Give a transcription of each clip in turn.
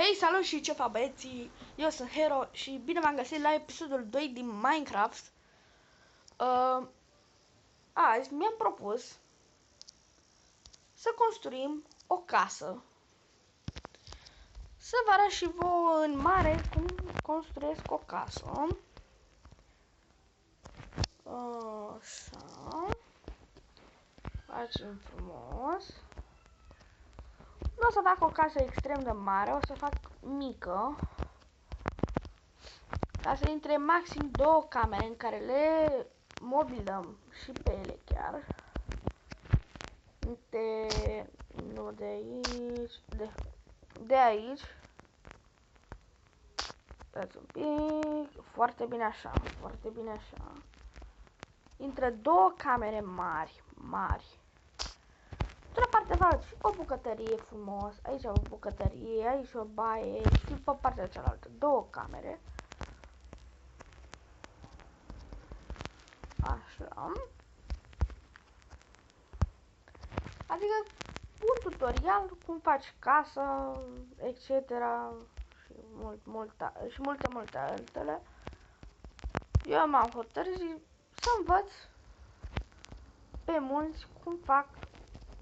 Hei, salut și ce fac băieții? Eu sunt Hero și bine v-am găsit la episodul 2 din Minecraft. Azi mi-am propus să construim o casă. Să vă arăt și vouă în mare cum construiesc o casă. Așa. Facem frumos. Nu o să fac o casă extrem de mare, o să fac mică. Ca să intre maxim 2 camere în care le mobilăm și pe ele chiar. Nu de aici, de aici. Dați un pic, foarte bine așa, foarte bine așa. Intră 2 camere mari. De la parte fac și o bucătărie frumos, aici o bucătărie, aici o baie și pe partea cealaltă 2 camere. Așa. Adică un tutorial cum faci casa, etc. și multe altele. Eu m-am hotărât să învăț pe mulți cum fac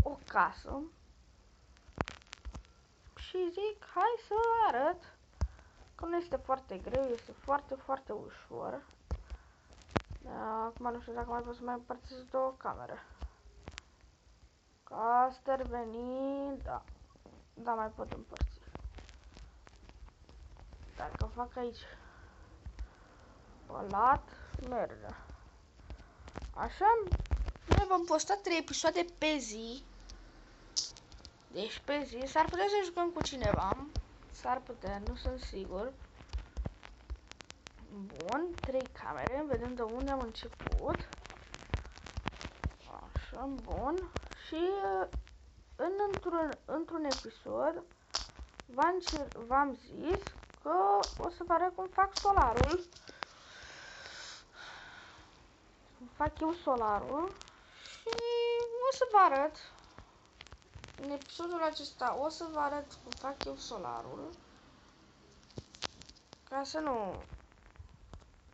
o casă. Și zic, hai să arăt că nu este foarte greu, este foarte ușor. Acum nu știu dacă mai pot să mai împărțesc 2 camere. Ca veni, da, mai pot împărți. Dacă fac aici palat, merge. Așa, noi vom posta 3 episoade pe zi. Deci pe zi, s-ar putea să jucăm cu cineva. S-ar putea, nu sunt sigur. Bun, 3 camere, vedem de unde am început. Așa, bun. Și într-un episod v-am zis că o să vă arăt cum fac solarul. Cum fac eu solarul. Și o să vă arăt. În episodul acesta o să vă arăt cum fac eu solarul. Ca să nu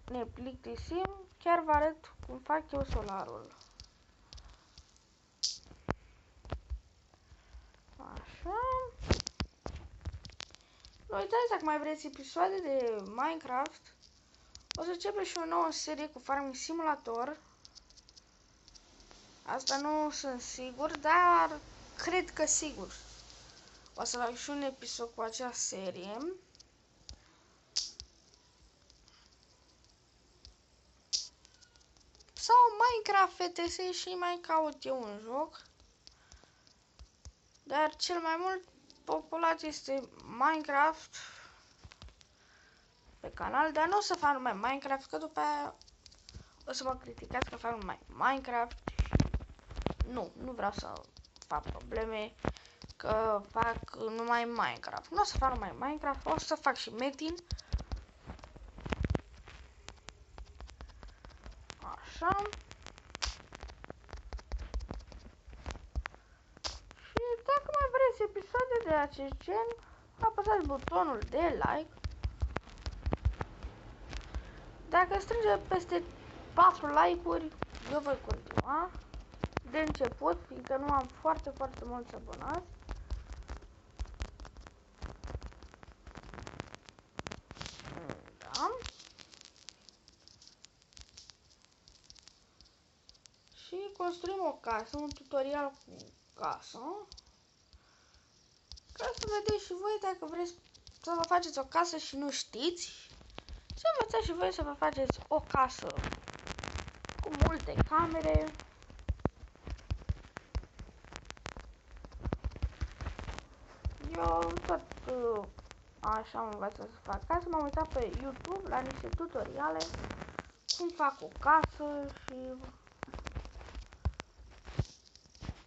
ne plictisim, chiar vă arăt cum fac eu solarul. Așa. Nu uitați, dacă mai vreți episoade de Minecraft, o să începem și o nouă serie cu Farming Simulator. Asta nu sunt sigur, dar cred că sigur o să fac și un episod cu acea serie. Sau Minecraft FTS și mai caut eu un joc. Dar cel mai mult populat este Minecraft pe canal, dar nu o să fac numai Minecraft, că după aia o să mă criticați că fac numai Minecraft. Nu vreau să fac probleme că fac numai Minecraft. Nu o să fac numai Minecraft, o să fac și Metin. Așa. Și dacă mai vreți episoade de acest gen, apăsați butonul de like. Dacă strânge peste 4 like-uri, eu voi continua de început, fiindcă nu am foarte mulți abonați. Da. Și construim o casă, un tutorial cu casă. Ca să vedeți și voi dacă vreți să vă faceți o casă și nu știți. Să învățați și voi să vă faceți o casă cu multe camere. Eu tot așa am învățat să fac casă. M-am uitat pe YouTube la niște tutoriale cum fac o casă și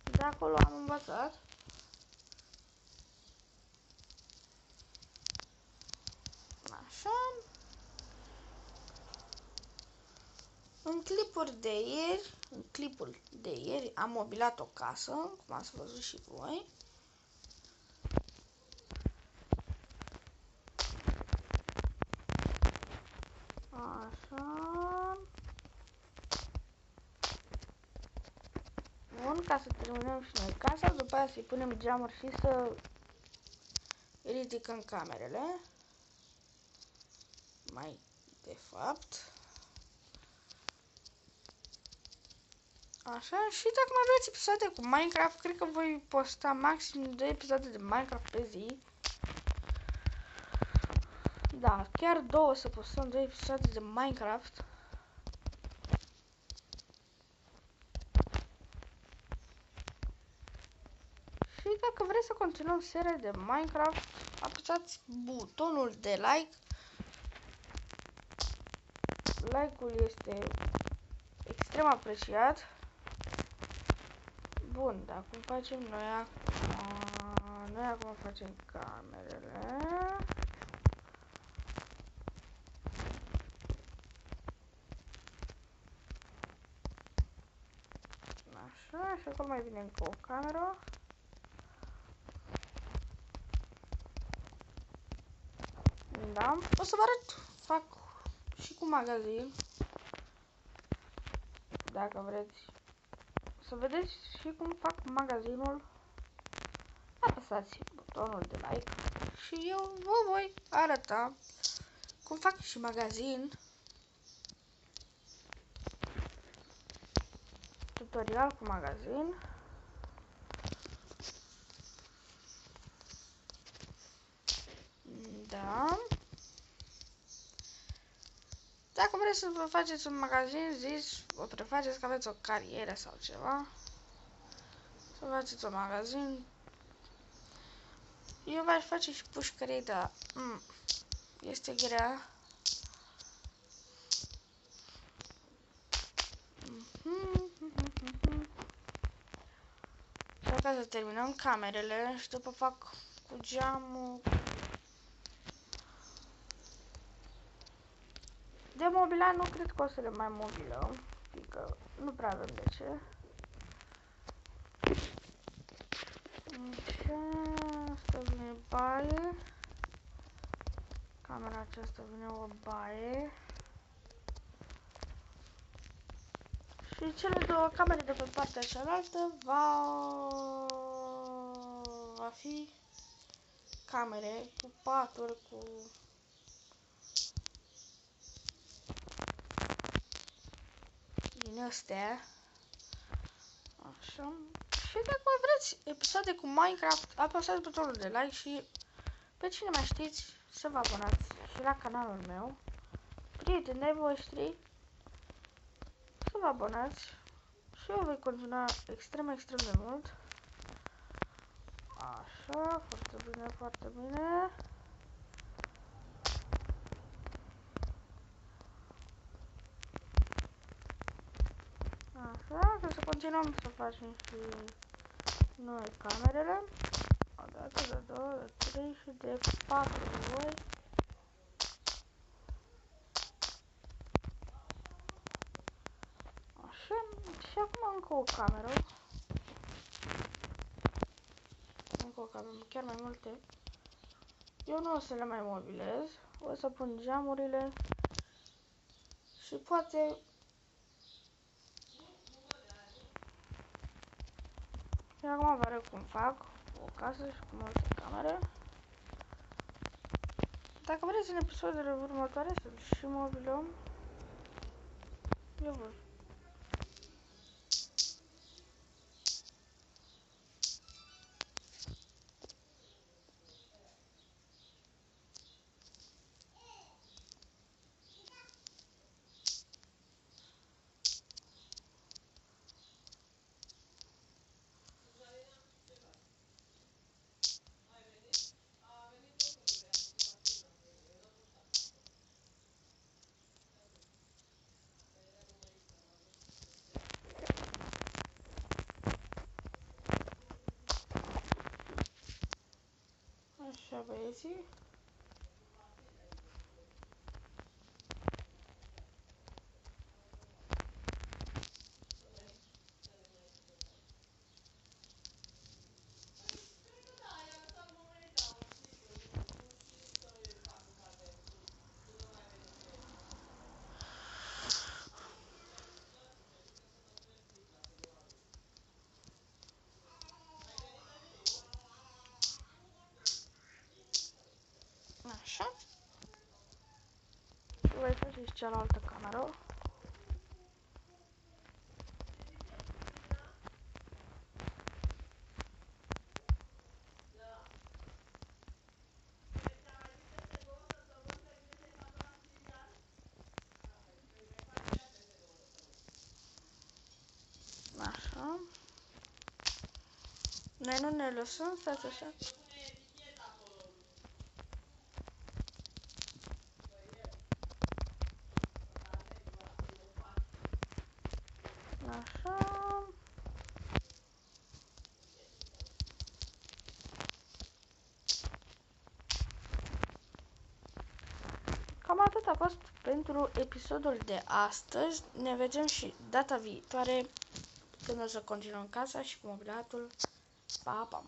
de acolo am învățat. Așa. În clipul de ieri am mobilat o casă, cum ați văzut și voi. bun ca să terminăm și noi casa, după aia să-i punem geamuri și să ridicăm camerele. Mai de fapt. Așa, și dacă mai vreți episoade cu Minecraft, cred că voi posta maxim 2 episoade de Minecraft pe zi. Da, chiar 2 să postăm 2 episoade de Minecraft. Și dacă vreți să continuăm seria de Minecraft, apăsați butonul de like. Like-ul este extrem apreciat. Bun, dar cum facem noi acum? Noi acum facem camerele. Așa, și acolo mai vine încă o cameră. Da, o să vă arăt, fac și cu magazin. Dacă vreți să vedeți și cum fac magazinul, apăsați butonul de like și eu vă voi arăta cum fac și magazin. Tutorial cu magazin. Da. Dacă vreți să vă faceți un magazin, zici, o prefaceți că aveți o carieră sau ceva. Să faceți un magazin. Eu v-aș face și pușcării, dar este grea. Și ca să terminăm camerele și după fac cu geamul. De mobilat nu cred că o să le mai mobilăm, fiindcă nu prea avem de ce. Așa, asta vine baie. Camera aceasta vine o baie. Și cele două camere de pe partea cealaltă va fi camere cu paturi, cu din astea. Așa. Și dacă mai vreți episoade cu Minecraft, apăsați butonul de like și pe cine mai știți să vă abonați și la canalul meu. Prietenii voștri să vă abonați și eu voi continua extrem de mult. Așa, foarte bine, foarte bine. Așa, că să continuăm să facem și noi camerele. O dată, de două, de trei și de 4 voi. Așa, și acum încă o cameră. Încă o cameră, chiar mai multe. Eu nu o să le mai mobilez. O să pun geamurile. Și poate și acum vă arăt cum fac o casă și cu multe camere. Dacă vreți în episoadele următoare să și mobilăm, eu văd. Așa, băieții. Așa. Și voi face și cealaltă cameră. Așa. Noi nu ne lăsăm, stați așa. Așa. Cam atât a fost pentru episodul de astăzi. Ne vedem și data viitoare când o să continuăm casa și cu mobilatul. Pa, pa!